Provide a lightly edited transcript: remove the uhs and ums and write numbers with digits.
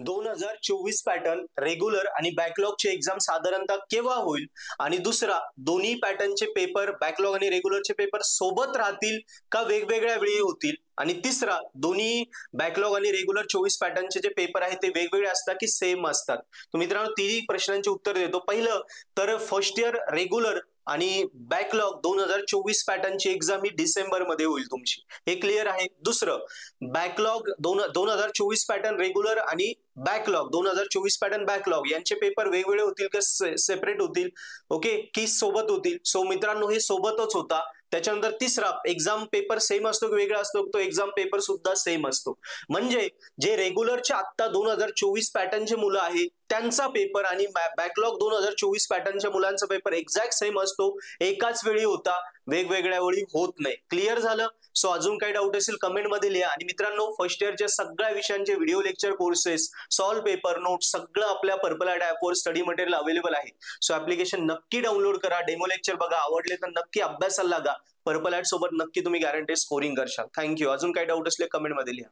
2024 pattern regular आणि बॅकलॉगची exam साधारणतः केव्हा होईल? आणि दुसरा, दोन्ही पॅटर्नचे पेपर बॅकलॉग आणि रेग्युलरचे पेपर सोबत राहतील का वेगवेगळ्या वेळी होतील? आणि तिसरा, दोन्ही बॅकलॉग आणि रेग्युलर 24 पॅटर्नचे जे पेपर आहेत ते वेगवेगळे असतात की सेम असतात? तर मित्रांनो, तिन्ही प्रश्नांची उत्तर देतो. पहिलं तर फर्स्ट इयर रेग्युलर आणि बॅकलॉग 2024 पॅटर्नची एक्झाम ही डिसेंबर मध्ये होईल तुमची, हे क्लिअर आहे. दुसरं, बॅकलॉग 2024 पॅटर्न रेग्युलर आणि बॅकलॉग 2024 पॅटर्न बॅकलॉग यांचे पेपर वेगवेगळे होतील का सेपरेट होतील? ओके, की सोबत होतील? सो मित्रांनो, हे सोबतच होता. त्याच्यानंतर तिसरा, एक्झाम पेपर सेम असतो की वेगळा असतो? तो एक्झाम पेपर सुद्धा सेम असतो. म्हणजे जे रेग्युलरचे आता 2024 पॅटर्नचे मुलं आहेत त्यांचा पेपर आणि बॅकलॉग 2024 पॅटर्नच्या मुलांचा पेपर एक्झॅक्ट सेम असतो, एकाच वेळी होता, वेगवेगळ्या वेळी होत नाही. क्लिअर झालं? सो अजून काही डाऊट असेल कमेंटमध्ये लिहा. आणि मित्रांनो, फर्स्ट इयरच्या सगळ्या विषयांचे video lecture courses, solve paper note सगळं आपल्या पर्पल ॲड ॲपवर स्टडी मटेरियल अवेलेबल आहे. सो ऍप्लिकेशन नक्की डाउनलोड करा, डेमो लेक्चर बघा, आवडले तर नक्की अभ्यासाला लागा. पर्पल ॲड सोबत नक्की तुम्ही गॅरंटी स्कोरिंग करशाल. थँक्यू. अजून काही डाऊट असले कमेंटमध्ये लिहा.